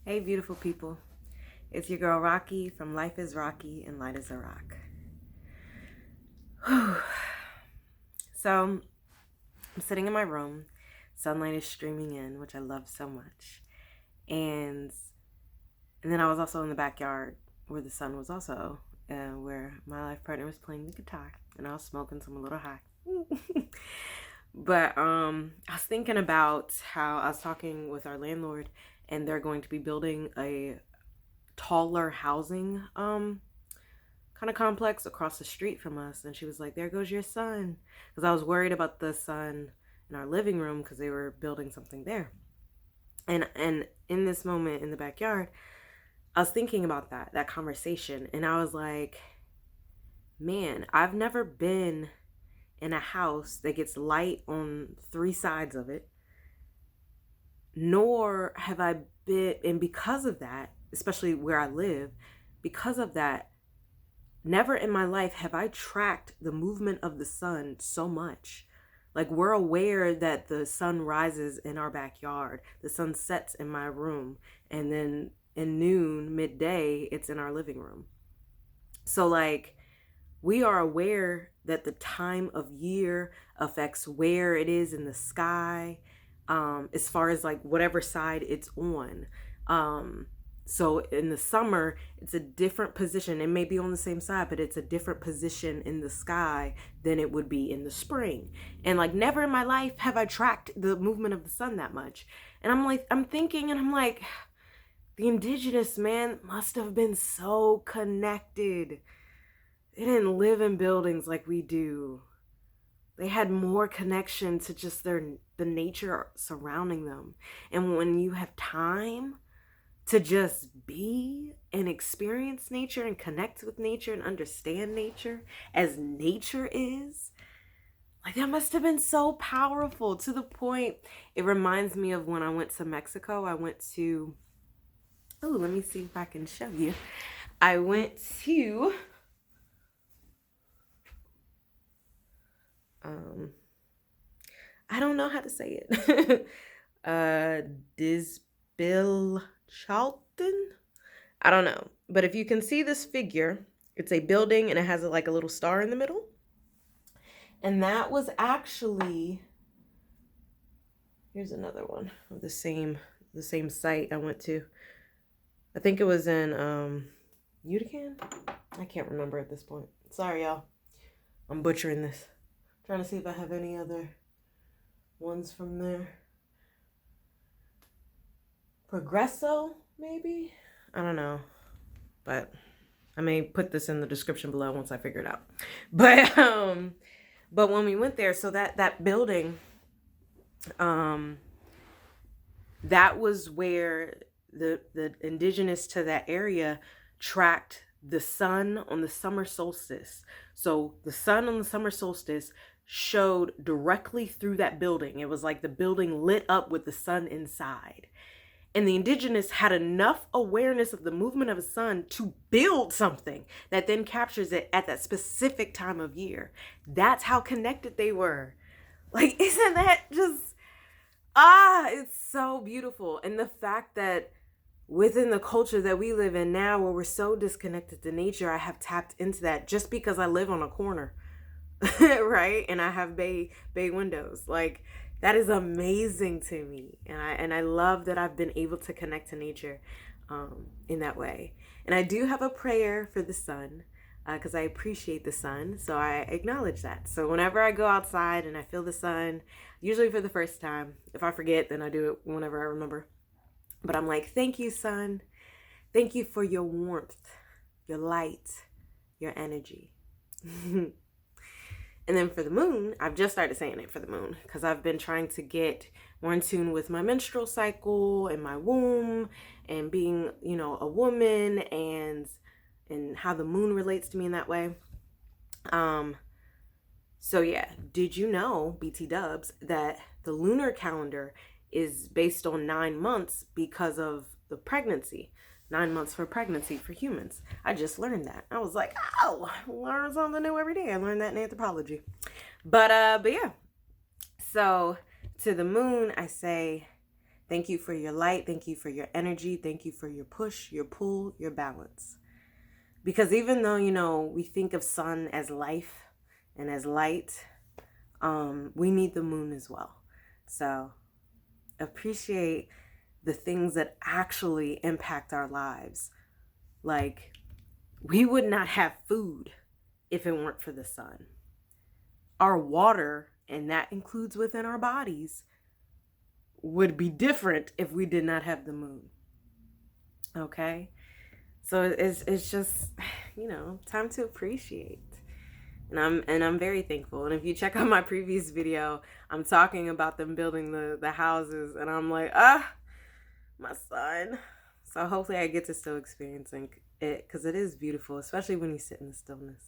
Hey, beautiful people. It's your girl Rocqi from Life is Rocqi and Light is a Rock. Whew. So, I'm sitting in my room. Sunlight is streaming in, which I love so much. And then I was also in the backyard where the sun was also, where my life partner was playing the guitar. And I was smoking some a little high. But I was thinking about how I was talking with our landlord, and they're going to be building a taller housing kind of complex across the street from us. And she was like, there goes your sun, because I was worried about the sun in our living room because they were building something there. And in this moment in the backyard, I was thinking about that conversation, and I was like, man, I've never been in a house that gets light on three sides of it, nor have I been, and because of that, especially where I live, because of that, never in my life have I tracked the movement of the sun so much. Like, we're aware that the sun rises in our backyard, the sun sets in my room, and then in noon, midday, it's in our living room. So, like, we are aware that the time of year affects where it is in the sky, as far as like whatever side it's on. So in the summer, it's a different position. It may be on the same side, but it's a different position in the sky than it would be in the spring. And like, never in my life have I tracked the movement of the sun that much. And I'm thinking, and I'm like, the indigenous man must have been so connected. They didn't live in buildings like we do. They had more connection to just the nature surrounding them. And when you have time to just be and experience nature and connect with nature and understand nature as nature is, like, that must have been so powerful, to the point it reminds me of when I went to Mexico. I went to, let me see if I can show you. I went to I don't know how to say it. Dzibilchaltún? I don't know. But if you can see this figure, it's a building and it has like a little star in the middle. And that was actually, here's another one of the same site I went to. I think it was in Yucatán. I can't remember at this point. Sorry, y'all. I'm butchering this. Trying to see if I have any other ones from there. Progresso, maybe? I don't know. But I may put this in the description below once I figure it out. But when we went there, so that building, that was where the indigenous to that area tracked the sun on the summer solstice. So the sun on the summer solstice showed directly through that building. It was like the building lit up with the sun inside. And the indigenous had enough awareness of the movement of the sun to build something that then captures it at that specific time of year. That's how connected they were. Like, isn't that just, it's so beautiful. And the fact that within the culture that we live in now, where we're so disconnected to nature, I have tapped into that just because I live on a corner. Right? And I have bay windows. Like, that is amazing to me. And I love that I've been able to connect to nature in that way. And I do have a prayer for the sun, because I appreciate the sun. So I acknowledge that. So whenever I go outside and I feel the sun, usually for the first time, if I forget, then I do it whenever I remember. But I'm like, thank you, sun. Thank you for your warmth, your light, your energy. And then for the moon, I've just started saying it for the moon, because I've been trying to get more in tune with my menstrual cycle and my womb, and being, a woman, and how the moon relates to me in that way. So yeah, did you know, BT dubs, that the lunar calendar is based on 9 months because of the pregnancy? 9 months for pregnancy for humans. I just learned that. I was like, oh, learn something new every day. I learned that in anthropology. But yeah. So to the moon, I say, Thank you for your light. Thank you for your energy. Thank you for your push, your pull, your balance. Because even though, we think of sun as life and as light, we need the moon as well. So appreciate the things that actually impact our lives. Like, we would not have food if it weren't for the sun. Our water, and that includes within our bodies, would be different if we did not have the moon. Okay? So it's just, time to appreciate. And I'm very thankful. And if you check out my previous video, I'm talking about them building the houses, and I'm like, my son. So hopefully I get to still experiencing it, because it is beautiful, especially when you sit in the stillness.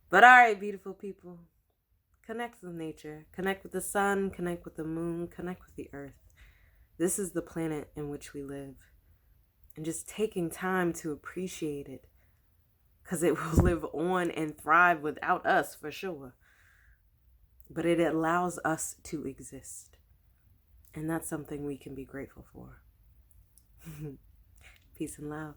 But all right, beautiful people, connect with nature, connect with the sun, connect with the moon, connect with the earth. This is the planet in which we live. And just taking time to appreciate it, because it will live on and thrive without us for sure. But it allows us to exist. And that's something we can be grateful for. Peace and love.